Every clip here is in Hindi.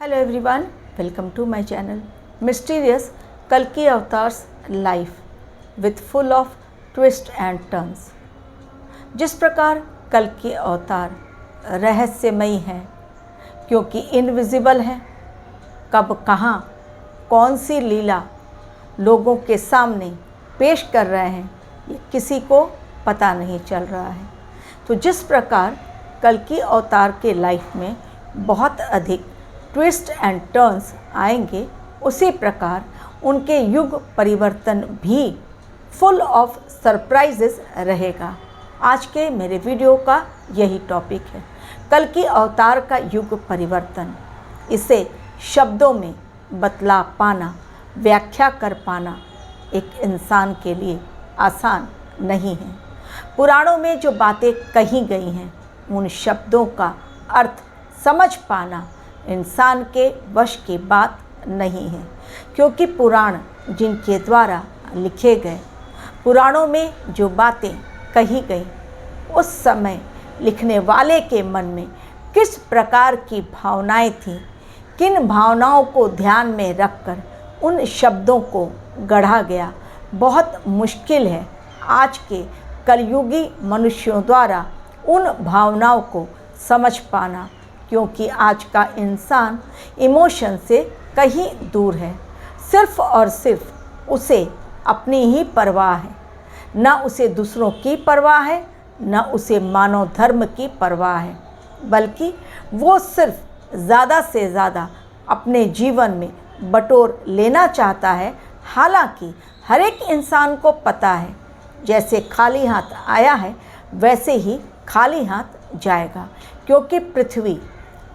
Hello everyone, welcome to my channel mysterious कल्कि avatars life with full of twist and turns. जिस प्रकार कल्कि अवतार रहस्यमयी है क्योंकि इनविजिबल है, कब कहाँ कौन सी लीला लोगों के सामने पेश कर रहे हैं ये किसी को पता नहीं चल रहा है। तो जिस प्रकार कल्कि अवतार के लाइफ में बहुत अधिक ट्विस्ट एंड टर्न्स आएंगे, उसी प्रकार उनके युग परिवर्तन भी फुल ऑफ सरप्राइजेस रहेगा। आज के मेरे वीडियो का यही टॉपिक है, कल्कि अवतार का युग परिवर्तन। इसे शब्दों में बतला पाना, व्याख्या कर पाना एक इंसान के लिए आसान नहीं है। पुराणों में जो बातें कही गई हैं, उन शब्दों का अर्थ समझ पाना इंसान के वश की बात नहीं है, क्योंकि पुराण जिनके द्वारा लिखे गए, पुराणों में जो बातें कही गई, उस समय लिखने वाले के मन में किस प्रकार की भावनाएं थीं, किन भावनाओं को ध्यान में रखकर उन शब्दों को गढ़ा गया, बहुत मुश्किल है आज के कलयुगी मनुष्यों द्वारा उन भावनाओं को समझ पाना, क्योंकि आज का इंसान इमोशन से कहीं दूर है। सिर्फ और सिर्फ उसे अपनी ही परवाह है, न उसे दूसरों की परवाह है, न उसे मानव धर्म की परवाह है, बल्कि वो सिर्फ ज़्यादा से ज़्यादा अपने जीवन में बटोर लेना चाहता है। हालांकि हर एक इंसान को पता है, जैसे खाली हाथ आया है वैसे ही खाली हाथ जाएगा, क्योंकि पृथ्वी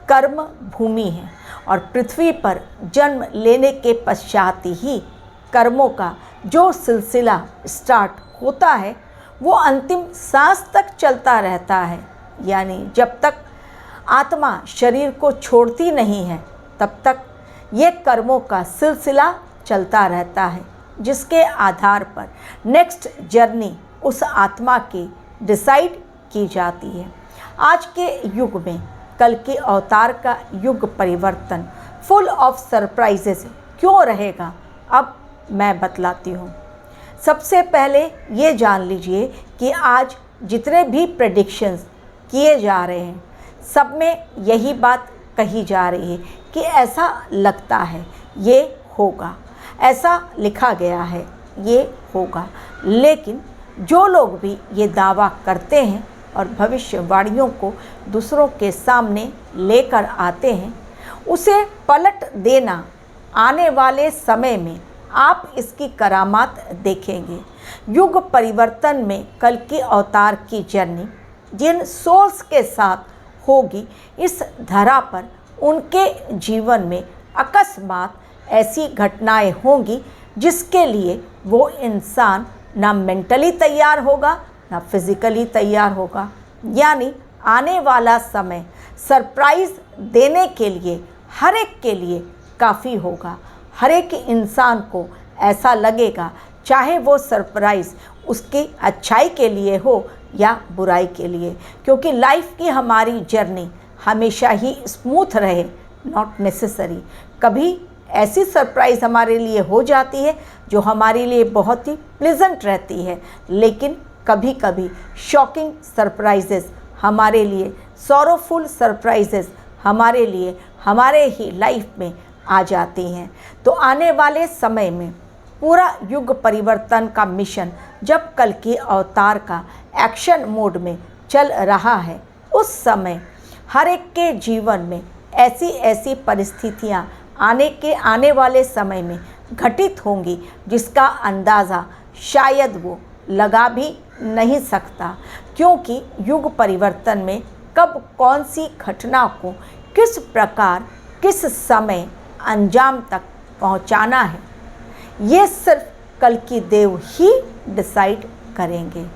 कर्म भूमि है और पृथ्वी पर जन्म लेने के पश्चात ही कर्मों का जो सिलसिला स्टार्ट होता है वो अंतिम सांस तक चलता रहता है। यानी जब तक आत्मा शरीर को छोड़ती नहीं है, तब तक ये कर्मों का सिलसिला चलता रहता है, जिसके आधार पर नेक्स्ट जर्नी उस आत्मा की डिसाइड की जाती है। आज के युग में कल्कि अवतार का युग परिवर्तन फुल ऑफ सरप्राइजेस क्यों रहेगा, अब मैं बतलाती हूँ। सबसे पहले ये जान लीजिए कि आज जितने भी प्रेडिक्शंस किए जा रहे हैं, सब में यही बात कही जा रही है कि ऐसा लगता है ये होगा, ऐसा लिखा गया है ये होगा। लेकिन जो लोग भी ये दावा करते हैं और भविष्यवाणियों को दूसरों के सामने लेकर आते हैं, उसे पलट देना आने वाले समय में आप इसकी करामात देखेंगे। युग परिवर्तन में कल्कि अवतार की जर्नी जिन सोल्स के साथ होगी इस धरा पर, उनके जीवन में अकस्मात ऐसी घटनाएं होंगी जिसके लिए वो इंसान ना मेंटली तैयार होगा ना फिज़िकली तैयार होगा। यानी आने वाला समय सरप्राइज़ देने के लिए हर एक के लिए काफ़ी होगा। हर एक इंसान को ऐसा लगेगा, चाहे वो सरप्राइज़ उसकी अच्छाई के लिए हो या बुराई के लिए, क्योंकि लाइफ की हमारी जर्नी हमेशा ही स्मूथ रहे, नॉट नेसेसरी। कभी ऐसी सरप्राइज़ हमारे लिए हो जाती है जो हमारे लिए बहुत ही प्लेजेंट रहती है, लेकिन कभी कभी शॉकिंग सरप्राइजेस हमारे लिए, सॉरोफुल सरप्राइजेस हमारे लिए, हमारे ही लाइफ में आ जाती हैं। तो आने वाले समय में पूरा युग परिवर्तन का मिशन जब कल्कि अवतार का एक्शन मोड में चल रहा है, उस समय हर एक के जीवन में ऐसी ऐसी परिस्थितियाँ आने वाले समय में घटित होंगी जिसका अंदाज़ा शायद वो लगा भी नहीं सकता, क्योंकि युग परिवर्तन में कब कौन सी घटना को किस प्रकार किस समय अंजाम तक पहुंचाना है, ये सिर्फ कल्कि देव ही डिसाइड करेंगे।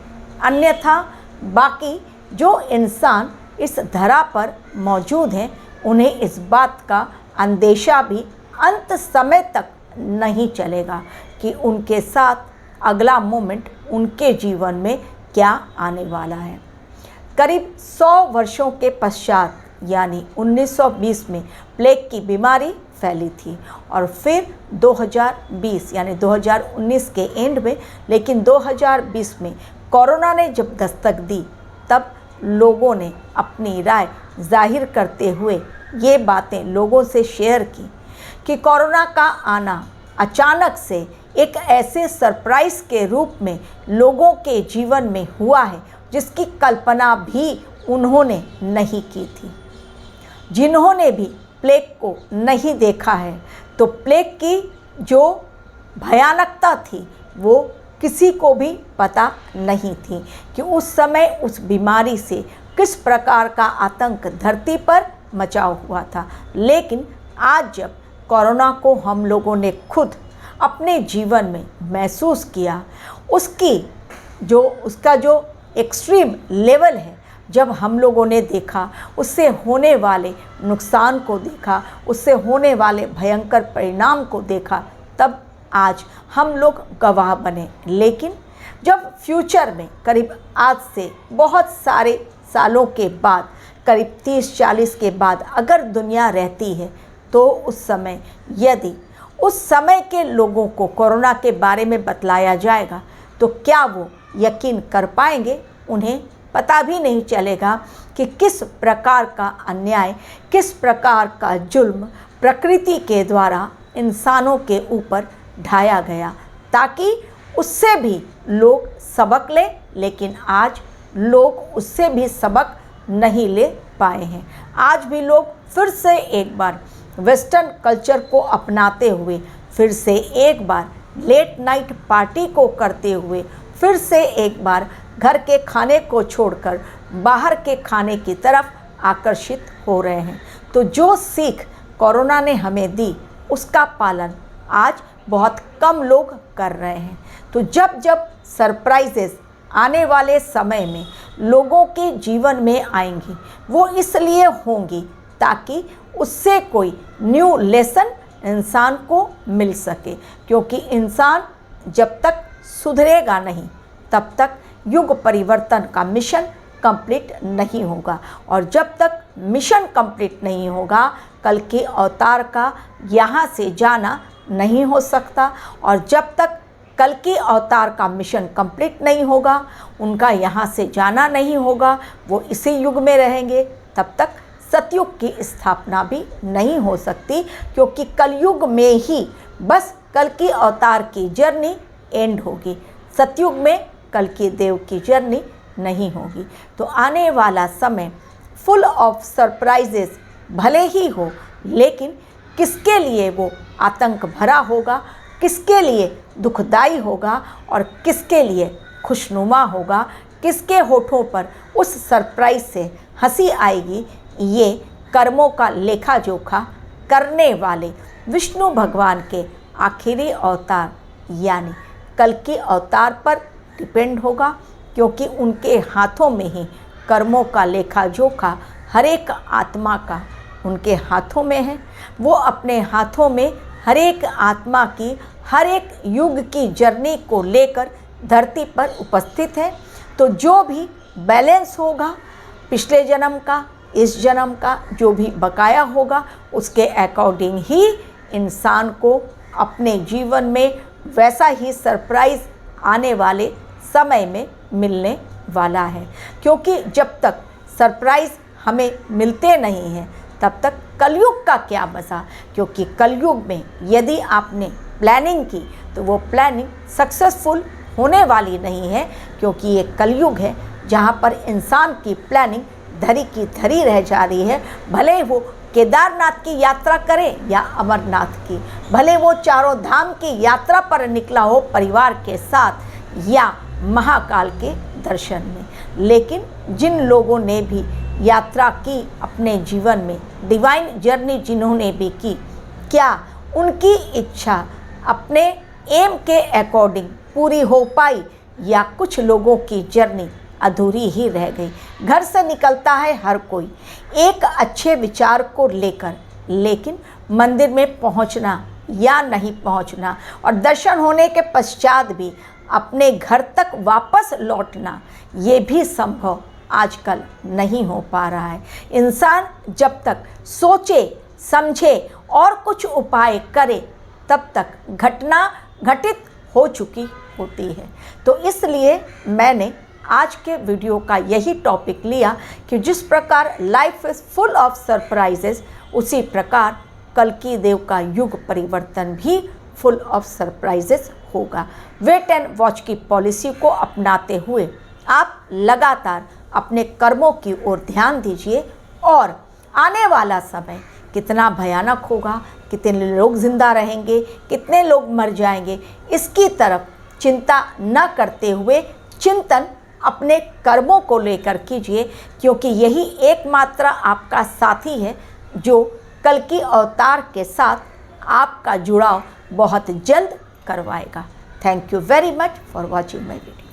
अन्यथा बाकी जो इंसान इस धरा पर मौजूद हैं, उन्हें इस बात का अंदेशा भी अंत समय तक नहीं चलेगा कि उनके साथ अगला मोमेंट उनके जीवन में क्या आने वाला है। करीब 100 वर्षों के पश्चात यानी 1920 में प्लेग की बीमारी फैली थी और फिर 2020 यानी 2019 के एंड में, लेकिन 2020 में कोरोना ने जब दस्तक दी तब लोगों ने अपनी राय जाहिर करते हुए ये बातें लोगों से शेयर की कि कोरोना का आना अचानक से एक ऐसे सरप्राइज़ के रूप में लोगों के जीवन में हुआ है जिसकी कल्पना भी उन्होंने नहीं की थी। जिन्होंने भी प्लेग को नहीं देखा है तो प्लेग की जो भयानकता थी वो किसी को भी पता नहीं थी कि उस समय उस बीमारी से किस प्रकार का आतंक धरती पर मचा हुआ था। लेकिन आज जब कोरोना को हम लोगों ने खुद अपने जीवन में महसूस किया, उसका जो एक्सट्रीम लेवल है, जब हम लोगों ने देखा, उससे होने वाले नुकसान को देखा, उससे होने वाले भयंकर परिणाम को देखा, तब आज हम लोग गवाह बने। लेकिन जब फ्यूचर में करीब आज से बहुत सारे सालों के बाद, करीब 30-40 के बाद अगर दुनिया रहती है तो उस समय यदि उस समय के लोगों को कोरोना के बारे में बतलाया जाएगा तो क्या वो यकीन कर पाएंगे? उन्हें पता भी नहीं चलेगा कि किस प्रकार का अन्याय, किस प्रकार का जुल्म प्रकृति के द्वारा इंसानों के ऊपर ढाया गया, ताकि उससे भी लोग सबक लें। लेकिन आज लोग उससे भी सबक नहीं ले पाए हैं। आज भी लोग फिर से एक बार वेस्टर्न कल्चर को अपनाते हुए, फिर से एक बार लेट नाइट पार्टी को करते हुए, फिर से एक बार घर के खाने को छोड़कर बाहर के खाने की तरफ आकर्षित हो रहे हैं। तो जो सीख कोरोना ने हमें दी उसका पालन आज बहुत कम लोग कर रहे हैं। तो जब जब सरप्राइजेस आने वाले समय में लोगों के जीवन में आएंगी, वो इसलिए होंगी ताकि उससे कोई न्यू लेसन इंसान को मिल सके, क्योंकि इंसान जब तक सुधरेगा नहीं तब तक युग परिवर्तन का मिशन कंप्लीट नहीं होगा। और जब तक मिशन कंप्लीट नहीं होगा, कल के अवतार का यहाँ से जाना नहीं हो सकता। और जब तक कल के अवतार का मिशन कंप्लीट नहीं होगा, उनका यहाँ से जाना नहीं होगा, वो इसी युग में रहेंगे, तब तक सतयुग की स्थापना भी नहीं हो सकती, क्योंकि कलयुग में ही बस कल की अवतार की जर्नी एंड होगी। सतयुग में कल की देव की जर्नी नहीं होगी। तो आने वाला समय फुल ऑफ सरप्राइजेस भले ही हो, लेकिन किसके लिए वो आतंक भरा होगा, किसके लिए दुखदाई होगा और किसके लिए खुशनुमा होगा, किसके होठों पर उस सरप्राइज से हंसी आएगी, ये कर्मों का लेखा जोखा करने वाले विष्णु भगवान के आखिरी अवतार यानी कल के अवतार पर डिपेंड होगा, क्योंकि उनके हाथों में ही कर्मों का लेखा जोखा हर एक आत्मा का उनके हाथों में है। वो अपने हाथों में हर एक आत्मा की हर एक युग की जर्नी को लेकर धरती पर उपस्थित है। तो जो भी बैलेंस होगा पिछले जन्म का, इस जन्म का जो भी बकाया होगा, उसके अकॉर्डिंग ही इंसान को अपने जीवन में वैसा ही सरप्राइज़ आने वाले समय में मिलने वाला है। क्योंकि जब तक सरप्राइज़ हमें मिलते नहीं हैं तब तक कलयुग का क्या मज़ा, क्योंकि कलयुग में यदि आपने प्लानिंग की तो वो प्लानिंग सक्सेसफुल होने वाली नहीं है, क्योंकि ये कलयुग है जहाँ पर इंसान की प्लानिंग धरी की धरी रह जा रही है। भले वो केदारनाथ की यात्रा करे या अमरनाथ की, भले वो चारों धाम की यात्रा पर निकला हो परिवार के साथ या महाकाल के दर्शन में, लेकिन जिन लोगों ने भी यात्रा की अपने जीवन में, डिवाइन जर्नी जिन्होंने भी की, क्या उनकी इच्छा अपने एम के अकॉर्डिंग पूरी हो पाई या कुछ लोगों की जर्नी अधूरी ही रह गई। घर से निकलता है हर कोई एक अच्छे विचार को लेकर, लेकिन मंदिर में पहुंचना या नहीं पहुंचना और दर्शन होने के पश्चात भी अपने घर तक वापस लौटना ये भी संभव आजकल नहीं हो पा रहा है। इंसान जब तक सोचे समझे और कुछ उपाय करे तब तक घटना घटित हो चुकी होती है। तो इसलिए मैंने आज के वीडियो का यही टॉपिक लिया कि जिस प्रकार life is full of surprises, उसी प्रकार कल्कि देव का युग परिवर्तन भी फुल ऑफ सरप्राइजेस होगा। वेट एंड वॉच की पॉलिसी को अपनाते हुए आप लगातार अपने कर्मों की ओर ध्यान दीजिए और आने वाला समय कितना भयानक होगा, कितने लोग जिंदा रहेंगे, कितने लोग मर जाएंगे, इसकी तरफ चिंता न करते हुए चिंतन अपने कर्मों को लेकर कीजिए, क्योंकि यही एकमात्र आपका साथी है जो कल्कि अवतार के साथ आपका जुड़ाव बहुत जल्द करवाएगा। Thank you very much for watching my video.